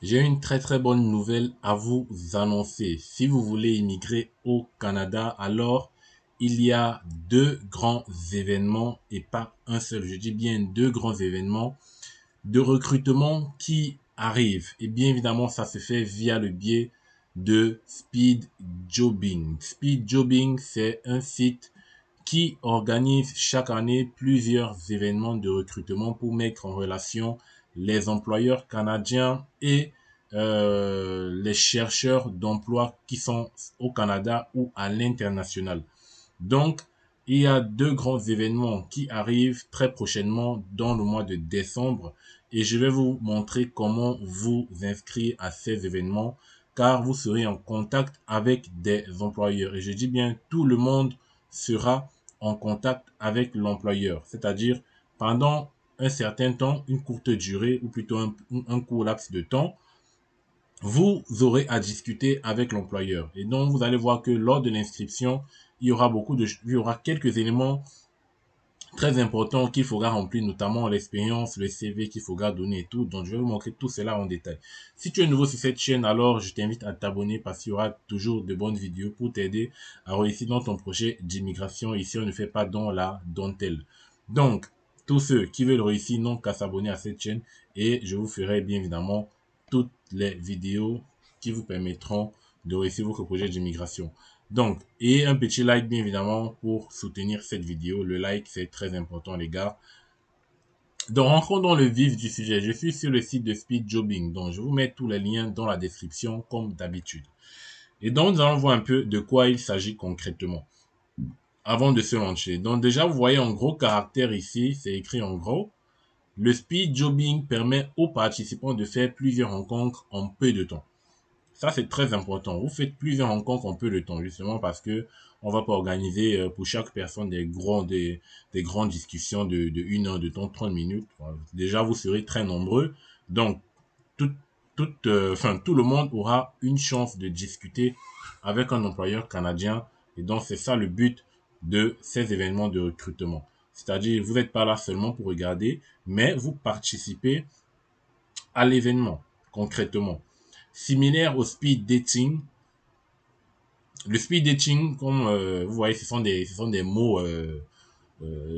J'ai une très bonne nouvelle à vous annoncer. Si vous voulez immigrer au Canada, alors il y a deux grands événements et pas un seul. Je dis bien deux grands événements de recrutement qui arrivent. Et bien évidemment, ça se fait via le biais de Speed Jobbing. Speed Jobbing, c'est un site qui organise chaque année plusieurs événements de recrutement pour mettre en relation les employeurs canadiens et les chercheurs d'emploi qui sont au Canada ou à l'international. Donc, il y a deux grands événements qui arrivent très prochainement dans le mois de décembre et je vais vous montrer comment vous inscrire à ces événements car vous serez en contact avec des employeurs. Et je dis bien tout le monde sera en contact avec l'employeur, c'est-à-dire pendant un certain temps, une courte durée ou plutôt un court laps de temps, vous aurez à discuter avec l'employeur. Et donc, vous allez voir que lors de l'inscription, il y aura quelques éléments très importants qu'il faudra remplir, notamment l'expérience, le CV qu'il faudra donner et tout. Donc, je vais vous montrer tout cela en détail. Si tu es nouveau sur cette chaîne, alors je t'invite à t'abonner parce qu'il y aura toujours de bonnes vidéos pour t'aider à réussir dans ton projet d'immigration. Ici, on ne fait pas dans la dentelle. Donc, tous ceux qui veulent réussir n'ont qu'à s'abonner à cette chaîne et je vous ferai bien évidemment toutes les vidéos qui vous permettront de réussir votre projet d'immigration. Donc, et un petit like bien évidemment pour soutenir cette vidéo. Le like, c'est très important les gars. Donc, rentrons dans le vif du sujet. Je suis sur le site de Speed Jobbing. Donc, je vous mets tous les liens dans la description comme d'habitude. Et donc, nous allons voir un peu de quoi il s'agit concrètement avant de se lancer. Donc, déjà, vous voyez en gros caractère ici, c'est écrit en gros. Le Speed Jobbing permet aux participants de faire plusieurs rencontres en peu de temps. Ça, c'est très important. Vous faites plusieurs rencontres en peu de temps, justement parce que on va pas organiser pour chaque personne des grandes discussions de 1 heure de temps, 30 minutes. Déjà, vous serez très nombreux. Donc, tout, tout le monde aura une chance de discuter avec un employeur canadien. Et donc, c'est ça le but de ces événements de recrutement. C'est-à-dire, vous n'êtes pas là seulement pour regarder, mais vous participez à l'événement, concrètement. Similaire au speed dating, le speed dating, comme vous voyez, ce sont des mots,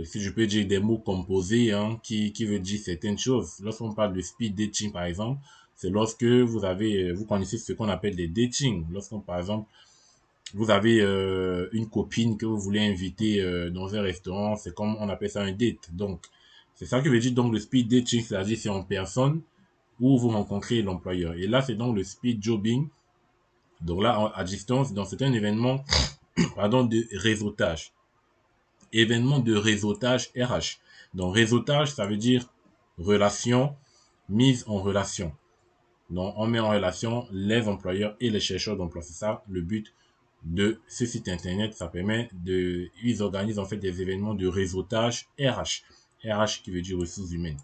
si je peux dire des mots composés, hein, qui veut dire certaines choses. Lorsqu'on parle de speed dating, par exemple, c'est lorsque vous connaissez ce qu'on appelle des dating. Lorsqu'on, par exemple, vous avez une copine que vous voulez inviter dans un restaurant, c'est comme on appelle ça un date. Donc, c'est ça que veut dire donc le speed dating, c'est-à-dire c'est en personne où vous rencontrez l'employeur. Et là, c'est donc le speed jobbing. Donc là, à distance, donc c'est un événement pardon, de réseautage. Événement de réseautage RH. Donc réseautage, ça veut dire relation, mise en relation. Donc on met en relation les employeurs et les chercheurs d'emploi. C'est ça le but de ce site internet. Ça permet de, ils organisent en fait des événements de réseautage RH. RH qui veut dire ressources humaines.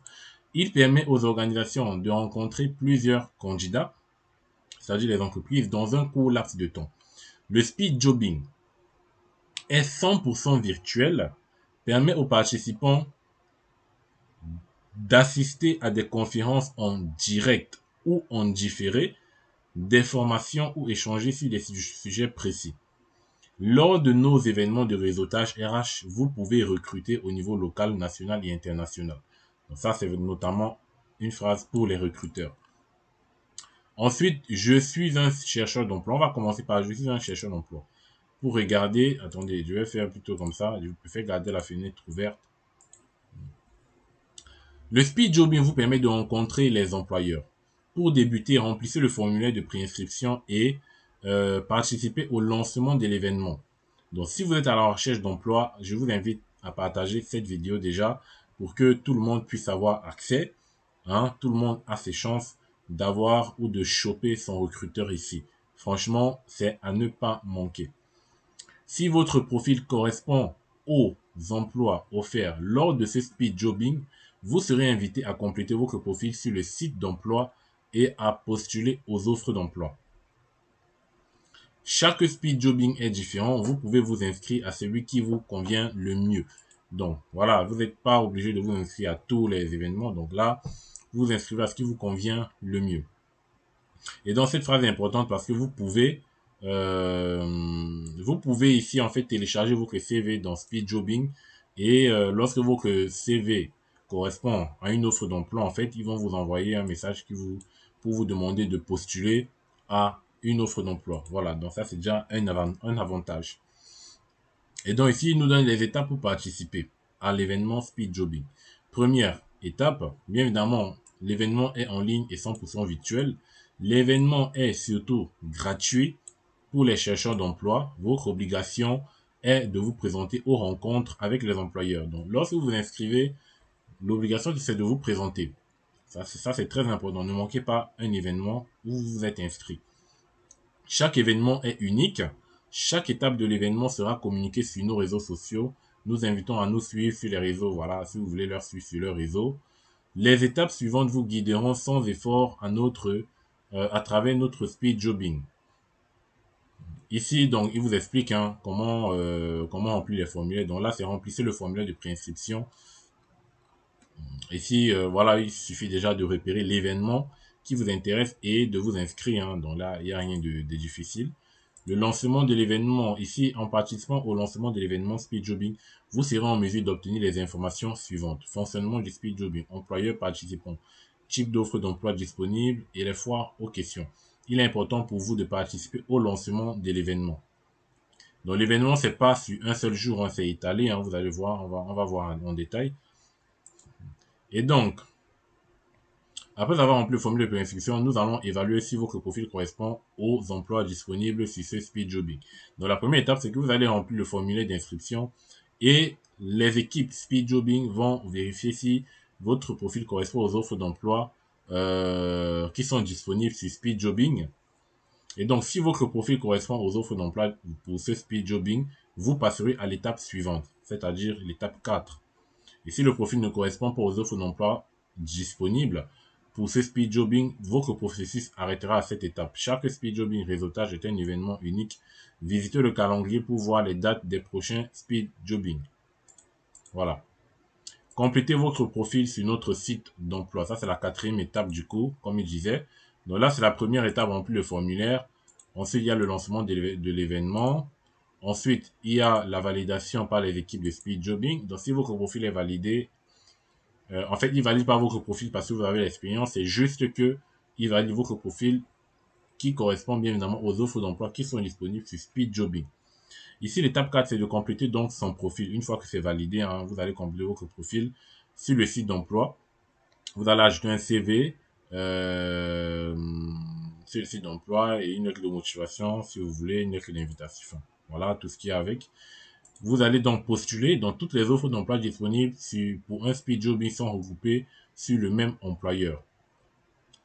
Il permet aux organisations de rencontrer plusieurs candidats, c'est-à-dire les entreprises, dans un court laps de temps. Le speed jobbing est 100% virtuel, permet aux participants d'assister à des conférences en direct ou en différé, des formations ou échanger sur des sujets précis. Lors de nos événements de réseautage RH, vous pouvez recruter au niveau local, national et international. Donc ça, c'est notamment une phrase pour les recruteurs. Ensuite, je suis un chercheur d'emploi. On va commencer par je suis un chercheur d'emploi. Pour regarder, attendez, je vais faire plutôt comme ça. Je préfère garder la fenêtre ouverte. Le speed jobbing vous permet de rencontrer les employeurs. Pour débuter, remplissez le formulaire de préinscription et participez au lancement de l'événement. Donc, si vous êtes à la recherche d'emploi, je vous invite à partager cette vidéo déjà pour que tout le monde puisse avoir accès. Hein, tout le monde a ses chances d'avoir ou de choper son recruteur ici. Franchement, c'est à ne pas manquer. Si votre profil correspond aux emplois offerts lors de ce speed jobbing, vous serez invité à compléter votre profil sur le site d'emploi et à postuler aux offres d'emploi. Chaque speed jobbing est différent. Vous pouvez vous inscrire à celui qui vous convient le mieux. Donc, voilà, vous n'êtes pas obligé de vous inscrire à tous les événements. Donc là, vous inscrivez à ce qui vous convient le mieux. Et donc, cette phrase est importante parce que vous pouvez ici, en fait, télécharger votre CV dans Speedjobbing. Et lorsque votre CV correspond à une offre d'emploi, en fait, ils vont vous envoyer un message pour vous demander de postuler à une offre d'emploi. Voilà, donc ça, c'est déjà un avantage. Et donc ici, il nous donne les étapes pour participer à l'événement Speedjobbing. Première étape, bien évidemment, l'événement est en ligne et 100% virtuel. L'événement est surtout gratuit pour les chercheurs d'emploi. Votre obligation est de vous présenter aux rencontres avec les employeurs. Donc, lorsque vous vous inscrivez, l'obligation, c'est de vous présenter. Ça c'est très important. Ne manquez pas un événement où vous vous êtes inscrit. Chaque événement est unique. Chaque étape de l'événement sera communiquée sur nos réseaux sociaux. Nous invitons à nous suivre sur les réseaux. Voilà, si vous voulez leur suivre sur leur réseau. Les étapes suivantes vous guideront sans effort à travers notre speed jobbing. Ici, donc, il vous explique comment remplir les formulaires. Donc là, c'est remplissez le formulaire de préinscription. Ici, voilà, il suffit déjà de repérer l'événement qui vous intéresse et de vous inscrire, hein. Donc là, il n'y a rien de difficile. Le lancement de l'événement. Ici, en participant au lancement de l'événement Speedjobbing, vous serez en mesure d'obtenir les informations suivantes. Fonctionnement du Speedjobbing, employeurs participants, type d'offre d'emploi disponible et les foires aux questions. Il est important pour vous de participer au lancement de l'événement. Donc l'événement, c'est pas sur un seul jour, hein, c'est étalé, hein, vous allez voir, on va voir en détail. Et donc, après avoir rempli le formulaire de préinscription, nous allons évaluer si votre profil correspond aux emplois disponibles sur ce Speedjobbing. Donc la première étape, c'est que vous allez remplir le formulaire d'inscription et les équipes Speedjobbing vont vérifier si votre profil correspond aux offres d'emploi qui sont disponibles sur Speedjobbing. Et donc, si votre profil correspond aux offres d'emploi pour ce Speedjobbing, vous passerez à l'étape suivante, c'est-à-dire l'étape 4. Et si le profil ne correspond pas aux offres d'emploi disponibles, pour ce speedjobbing, votre processus arrêtera à cette étape. Chaque speedjobbing réseautage est un événement unique. Visitez le calendrier pour voir les dates des prochains speedjobbing. Voilà. Complétez votre profil sur notre site d'emploi. Ça, c'est la quatrième étape du cours, comme il disait. Donc là, c'est la première étape, remplir le formulaire. Ensuite, il y a le lancement de l'événement. Ensuite, il y a la validation par les équipes de speedjobbing. Donc, si votre profil est validé, en fait, il valide pas votre profil parce que vous avez l'expérience. C'est juste que il valide votre profil qui correspond bien évidemment aux offres d'emploi qui sont disponibles sur Speedjobbing. Ici, l'étape 4, c'est de compléter donc son profil. Une fois que c'est validé, hein, vous allez compléter votre profil sur le site d'emploi. Vous allez ajouter un CV sur le site d'emploi et une lettre de motivation, si vous voulez, une lettre d'invitation. Voilà, tout ce qui est avec. Vous allez donc postuler dans toutes les offres d'emploi disponibles pour un Speedjobbing sont regroupées sur le même employeur.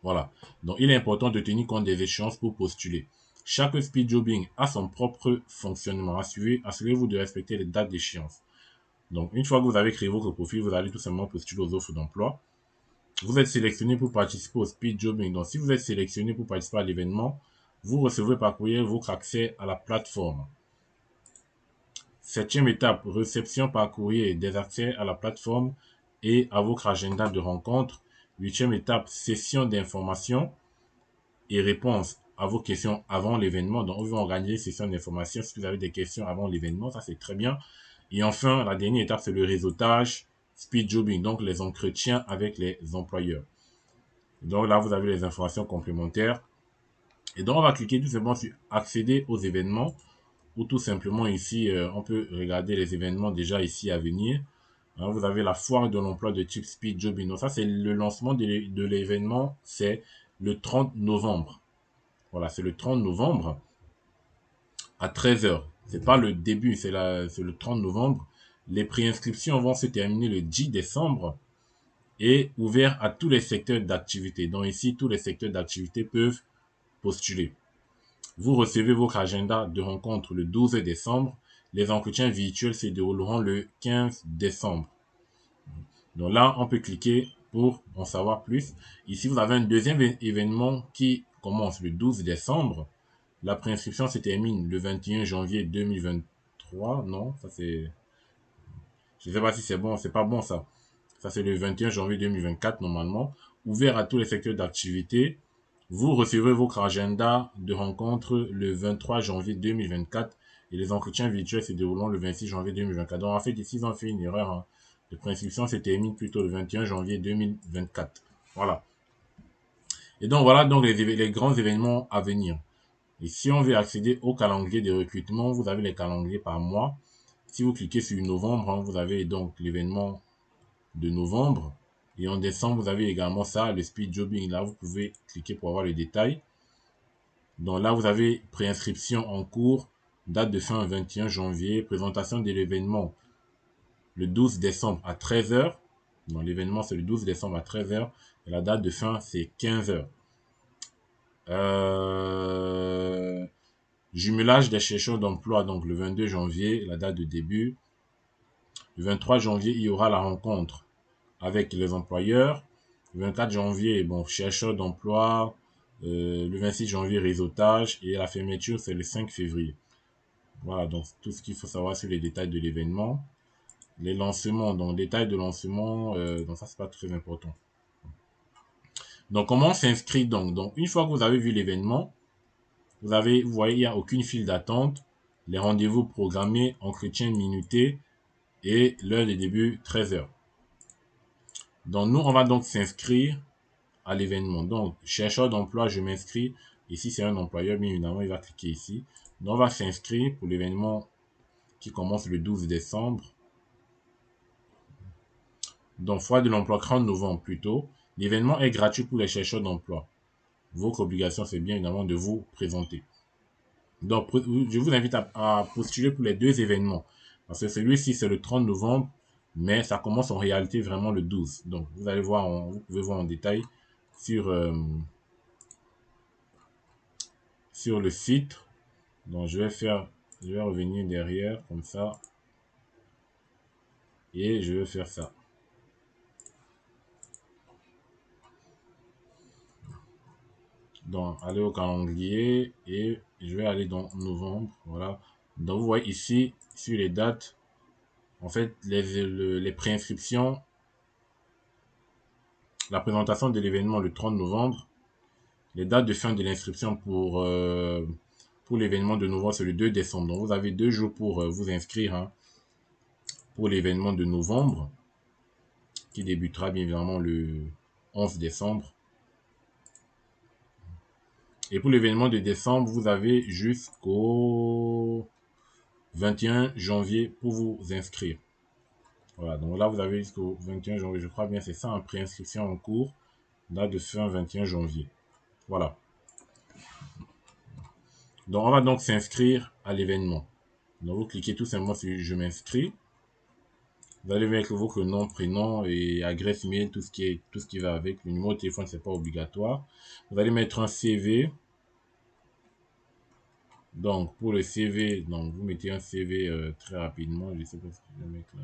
Voilà. Donc, il est important de tenir compte des échéances pour postuler. Chaque Speedjobbing a son propre fonctionnement. Assurez-vous de respecter les dates d'échéance. Donc, une fois que vous avez créé votre profil, vous allez tout simplement postuler aux offres d'emploi. Vous êtes sélectionné pour participer au Speedjobbing. Donc, si vous êtes sélectionné pour participer à l'événement, vous recevrez par courriel votre accès à la plateforme. Septième étape, réception par courrier des accès à la plateforme et à votre agenda de rencontre. Huitième étape, session d'information et réponse à vos questions avant l'événement. Donc, on va organiser une session d'information si vous avez des questions avant l'événement. Ça, c'est très bien. Et enfin, la dernière étape, c'est le réseautage, Speedjobbing, donc les entretiens avec les employeurs. Donc là, vous avez les informations complémentaires. Et donc, on va cliquer tout simplement sur accéder aux événements ou tout simplement ici, on peut regarder les événements déjà ici à venir. Hein, vous avez la foire de l'emploi de type Speedjobbing. Donc ça, c'est le lancement de l'événement, c'est le 30 novembre. Voilà, c'est le 30 novembre à 13 heures. C'est pas le début, c'est le 30 novembre. Les préinscriptions vont se terminer le 10 décembre et ouvert à tous les secteurs d'activité. Donc ici, tous les secteurs d'activité peuvent postuler. Vous recevez votre agenda de rencontre le 12 décembre. Les entretiens virtuels se dérouleront le 15 décembre. Donc là, on peut cliquer pour en savoir plus. Ici, vous avez un deuxième événement qui commence le 12 décembre. La préinscription se termine le 21 janvier 2023. Non, ça c'est... Je ne sais pas si c'est bon, c'est pas bon ça. Ça c'est le 21 janvier 2024 normalement. Ouvert à tous les secteurs d'activité. Vous recevrez votre agenda de rencontre le 23 janvier 2024 et les entretiens virtuels se dérouleront le 26 janvier 2024. Donc, en fait, ici, ils ont fait une erreur. Hein. Le préinscription se termine plutôt le 21 janvier 2024. Voilà. Et donc, voilà donc les grands événements à venir. Et si on veut accéder au calendrier de recrutement, vous avez les calendriers par mois. Si vous cliquez sur novembre, hein, vous avez donc l'événement de novembre. Et en décembre, vous avez également ça, le speed jobbing. Là, vous pouvez cliquer pour avoir les détails. Donc là, vous avez préinscription en cours, date de fin 21 janvier, présentation de l'événement le 12 décembre à 13 h. Donc l'événement, c'est le 12 décembre à 13 h. Et la date de fin, c'est 15 h. Jumelage des chercheurs d'emploi, donc le 22 janvier, la date de début. Le 23 janvier, il y aura la rencontre avec les employeurs. Le 24 janvier, bon, chercheurs d'emploi. Le 26 janvier, réseautage. Et la fermeture, c'est le 5 février. Voilà, donc tout ce qu'il faut savoir sur les détails de l'événement. Les lancements, donc détails de lancement, donc ça, c'est pas très important. Donc, comment on s'inscrit donc? Donc, une fois que vous avez vu l'événement, vous voyez, il n'y a aucune file d'attente. Les rendez-vous programmés, entretien minuté et l'heure de début, 13 h. Donc, nous, on va donc s'inscrire à l'événement. Donc, chercheur d'emploi, je m'inscris. Ici, c'est un employeur, bien évidemment, il va cliquer ici. Donc, on va s'inscrire pour l'événement qui commence le 12 décembre. Donc, foire de l'emploi 30 novembre plutôt. L'événement est gratuit pour les chercheurs d'emploi. Votre obligation, c'est bien évidemment de vous présenter. Donc, je vous invite à postuler pour les deux événements. Parce que celui-ci, c'est le 30 novembre, mais ça commence en réalité vraiment le 12. Donc, vous allez voir, vous pouvez voir en détail sur le site. Donc, je vais revenir derrière, comme ça. Et je vais faire ça. Donc, aller au calendrier et je vais aller dans novembre. Voilà. Donc, vous voyez ici, sur les dates, en fait, les préinscriptions, la présentation de l'événement le 30 novembre, les dates de fin de l'inscription pour l'événement de novembre, c'est le 2 décembre. Donc, vous avez 2 jours pour vous inscrire hein, pour l'événement de novembre, qui débutera bien évidemment le 11 décembre. Et pour l'événement de décembre, vous avez jusqu'au 21 janvier pour vous inscrire. Voilà, donc là, vous avez jusqu'au 21 janvier, je crois bien, c'est ça, en préinscription en cours, date de fin 21 janvier. Voilà. Donc, on va donc s'inscrire à l'événement. Donc, vous cliquez tout simplement sur « Je m'inscris ». Vous allez mettre votre nom, prénom et adresse mail, tout ce qui va avec. Le numéro de téléphone, c'est pas obligatoire. Vous allez mettre un CV. Donc, pour le CV, donc vous mettez un CV très rapidement. Je sais pas ce que je vais mettre là.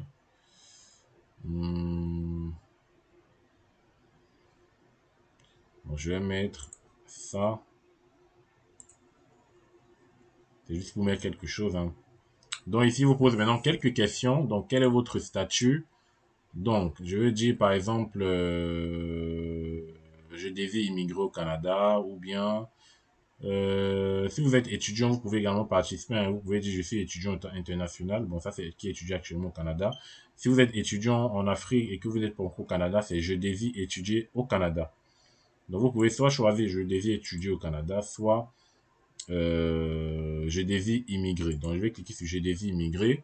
Bon, je vais mettre ça. C'est juste pour mettre quelque chose. Hein. Donc, ici, vous pose maintenant quelques questions. Donc, quel est votre statut? Donc, je veux dire, par exemple, je désire immigrer au Canada ou bien si vous êtes étudiant, vous pouvez également participer. Hein, vous pouvez dire je suis étudiant international. Bon, ça c'est qui étudie actuellement au Canada. Si vous êtes étudiant en Afrique et que vous n'êtes pas encore au Canada, c'est je désire étudier au Canada. Donc vous pouvez soit choisir je désire étudier au Canada, soit je désire immigrer. Donc je vais cliquer sur je désire immigrer.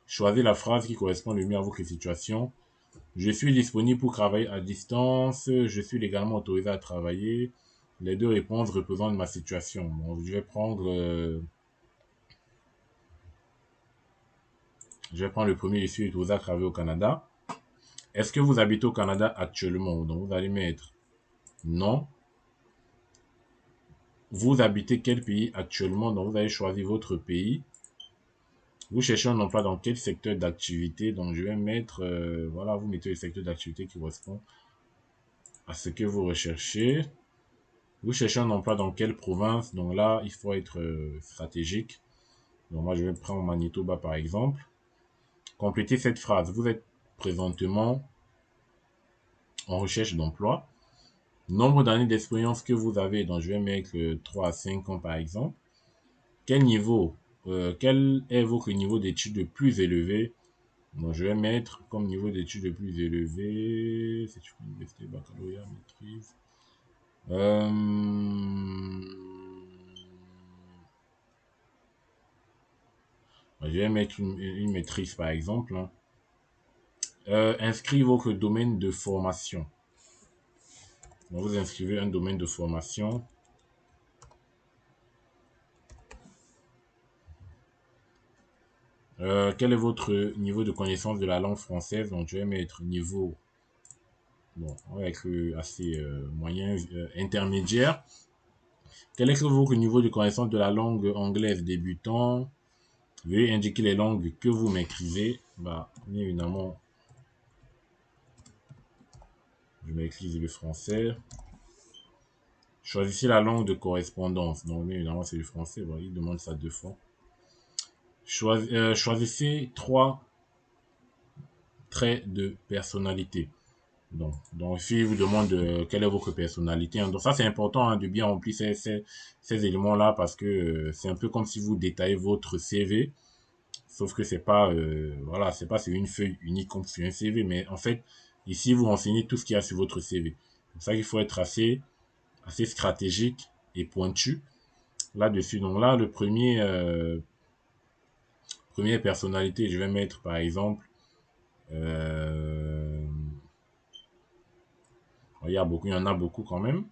Choisir la phrase qui correspond le mieux à votre situation. Je suis disponible pour travailler à distance. Je suis légalement autorisé à travailler. Les deux réponses représentent ma situation. Bon, je vais prendre le premier. Je suis autorisé à travailler au Canada. Est-ce que vous habitez au Canada actuellement? Donc, vous allez mettre non. Vous habitez quel pays actuellement? Donc, vous allez choisir votre pays. Vous cherchez un emploi dans quel secteur d'activité? Donc, je vais mettre, voilà, vous mettez le secteur d'activité qui correspond à ce que vous recherchez. Vous cherchez un emploi dans quelle province? Donc là, il faut être stratégique. Donc moi, je vais prendre Manitoba par exemple. Complétez cette phrase. Vous êtes présentement en recherche d'emploi. Nombre d'années d'expérience que vous avez. Donc, je vais mettre 3 à 5 ans, par exemple. Quel niveau, quel est votre niveau d'études le plus élevé? Donc, je vais mettre comme niveau d'études le plus élevé. C'est une université, baccalauréat, maîtrise. Je vais mettre une maîtrise, par exemple, hein. Inscrivez votre domaine de formation. Donc, vous inscrivez un domaine de formation. Quel est votre niveau de connaissance de la langue française? Donc, je vais mettre niveau, bon, avec assez moyen, intermédiaire. Quel est votre niveau de connaissance de la langue anglaise débutant? Veuillez indiquer les langues que vous maîtrisez. Bah, bien évidemment, je maîtrise le français. Choisissez la langue de correspondance. Donc, bien évidemment, c'est le français. Bon, il demande ça 2 fois. Choisissez 3 traits de personnalité. Donc ici, il vous demande quelle est votre personnalité, hein. Donc ça, c'est important, hein, de bien remplir ces éléments-là parce que c'est un peu comme si vous détaillez votre CV. Sauf que c'est pas, voilà, c'est pas sur une feuille unique comme sur un CV. Mais en fait, ici, vous renseignez tout ce qu'il y a sur votre CV. C'est pour ça qu'il faut être assez stratégique et pointu là-dessus. Donc là, première personnalité, je vais mettre par exemple, euh, il y en a beaucoup quand même.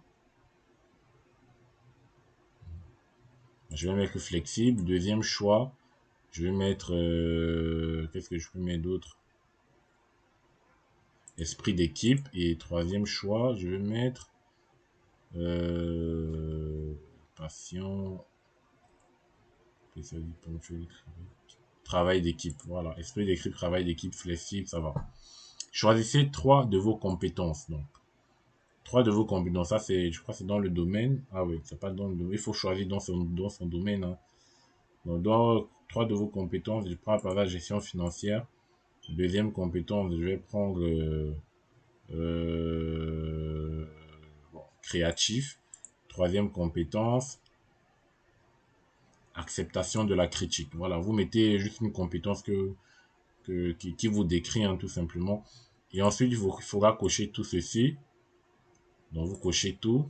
Je vais mettre flexible. Deuxième choix, je vais mettre, qu'est-ce que je peux mettre d'autre? Esprit d'équipe. Et troisième choix, je vais mettre euh, patient, travail d'équipe. Voilà, esprit d'équipe, travail d'équipe, flexible, ça va. Choisissez 3 de vos compétences. Donc, 3 de vos compétences. Ça, c'est, je crois, que c'est dans le domaine. Ah oui, c'est pas dans le domaine. Il faut choisir dans son domaine, hein. Donc, dans 3 de vos compétences, je prends par la gestion financière. Deuxième compétence, je vais prendre euh, bon, créatif. Troisième compétence, acceptation de la critique. Voilà, vous mettez juste une compétence qui vous décrit, hein, tout simplement. Et ensuite, il faudra cocher tout ceci. Donc, vous cochez tout,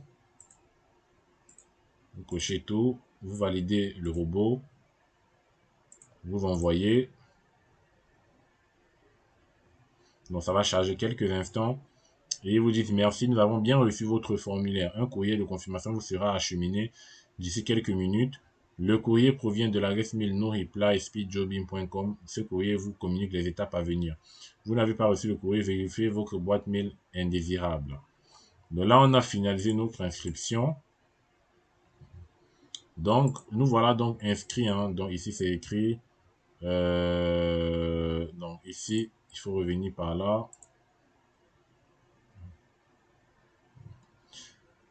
vous validez le robot, vous envoyez. Donc, ça va charger quelques instants. Et vous dites merci, nous avons bien reçu votre formulaire. Un courrier de confirmation vous sera acheminé d'ici quelques minutes. Le courrier provient de l'adresse mail noreply@speedjobbing.com. Ce courrier vous communique les étapes à venir. Vous n'avez pas reçu le courrier, vérifiez votre boîte mail indésirable. Donc là, on a finalisé notre inscription. Donc, nous voilà donc inscrits, hein. Donc ici, c'est écrit. Donc ici, il faut revenir par là.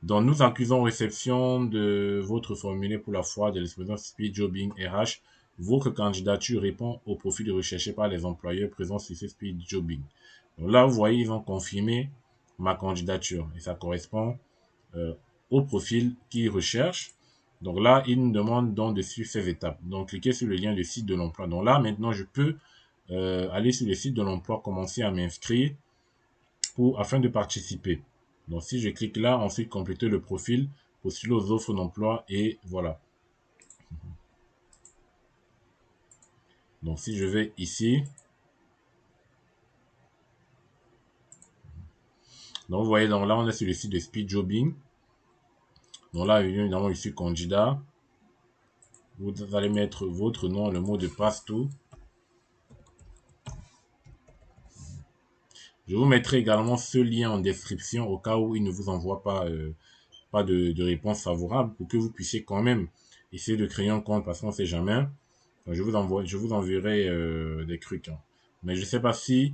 Donc, nous accusons réception de votre formulaire pour la foire de l'exposition Speed Jobbing RH. Votre candidature répond au profil recherché par les employeurs présents sur ce Speed Jobbing. Donc là, vous voyez, ils ont confirmé ma candidature et ça correspond euh, au profil qu'ils recherchent. Donc là, ils nous demandent donc de suivre ces étapes. Donc, cliquez sur le lien du site de l'emploi. Donc là, maintenant, je peux aller sur le site de l'emploi, commencer à m'inscrire afin de participer. Donc, si je clique là, ensuite compléter le profil, postuler aux offres d'emploi et voilà. Donc, si je vais ici, donc vous voyez, donc là, on est sur le site de Speed Jobbing. Donc là, évidemment, je suis candidat. Vous allez mettre votre nom, le mot de passe, tout. Je vous mettrai également ce lien en description au cas où il ne vous envoie pas de réponse favorable pour que vous puissiez quand même essayer de créer un compte parce qu'on ne sait jamais. Donc, je vous enverrai des trucs, hein. Mais je ne sais pas si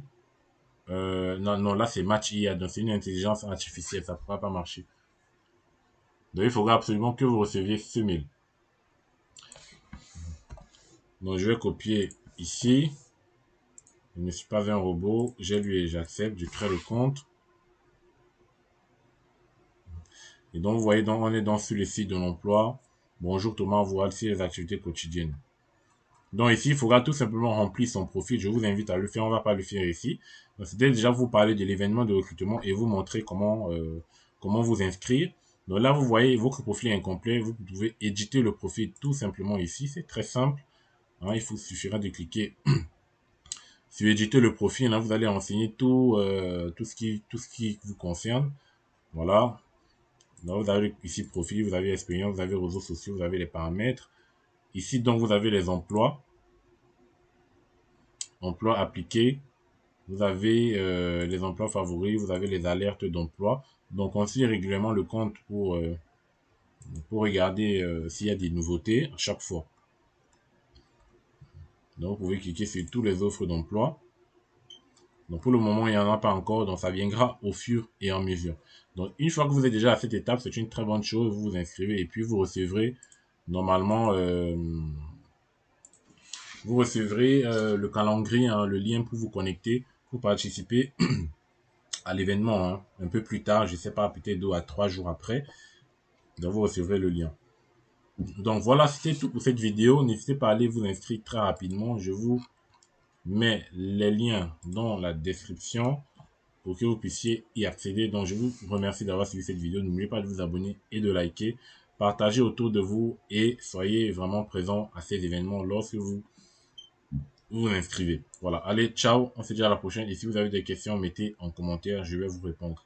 non, non, là c'est Match IA, donc c'est une intelligence artificielle, ça ne pourra pas marcher. Donc il faudra absolument que vous receviez ce mail. Donc je vais copier ici. Je ne suis pas un robot. J'ai lu et j'accepte. Je crée le compte. Et donc, vous voyez, donc, on est dans sur le site de l'emploi. Bonjour Thomas, voici les activités quotidiennes. Donc ici, il faudra tout simplement remplir son profil. Je vous invite à le faire, on ne va pas le faire ici. Donc, c'était déjà vous parler de l'événement de recrutement et vous montrer comment vous inscrire. Donc là, vous voyez, votre profil est incomplet. Vous pouvez éditer le profil tout simplement ici. C'est très simple. Hein, suffira de cliquer sur éditer le profil. Là, vous allez renseigner tout ce qui vous concerne. Voilà. Donc, vous avez ici profil, vous avez expérience, vous avez réseaux sociaux, vous avez les paramètres. Ici, donc, vous avez les emplois. Emplois appliqués. Vous avez les emplois favoris, vous avez les alertes d'emploi. Donc, on suit régulièrement le compte pour regarder s'il y a des nouveautés à chaque fois. Donc, vous pouvez cliquer sur toutes les offres d'emploi. Donc, pour le moment, il n'y en a pas encore. Donc, ça viendra au fur et à mesure. Donc, une fois que vous êtes déjà à cette étape, c'est une très bonne chose. Vous vous inscrivez et puis vous recevrez normalement le calendrier, hein, le lien pour vous connecter, pour participer à l'événement, hein, un peu plus tard, je ne sais pas, peut-être 2 à 3 jours après. Donc, vous recevrez le lien. Donc, voilà, c'était tout pour cette vidéo. N'hésitez pas à aller vous inscrire très rapidement. Je vous mets les liens dans la description pour que vous puissiez y accéder. Donc, je vous remercie d'avoir suivi cette vidéo. N'oubliez pas de vous abonner et de liker. Partagez autour de vous et soyez vraiment présents à ces événements lorsque vous vous inscrivez. Voilà, allez, ciao, on se dit à la prochaine. Et si vous avez des questions, mettez en commentaire, je vais vous répondre.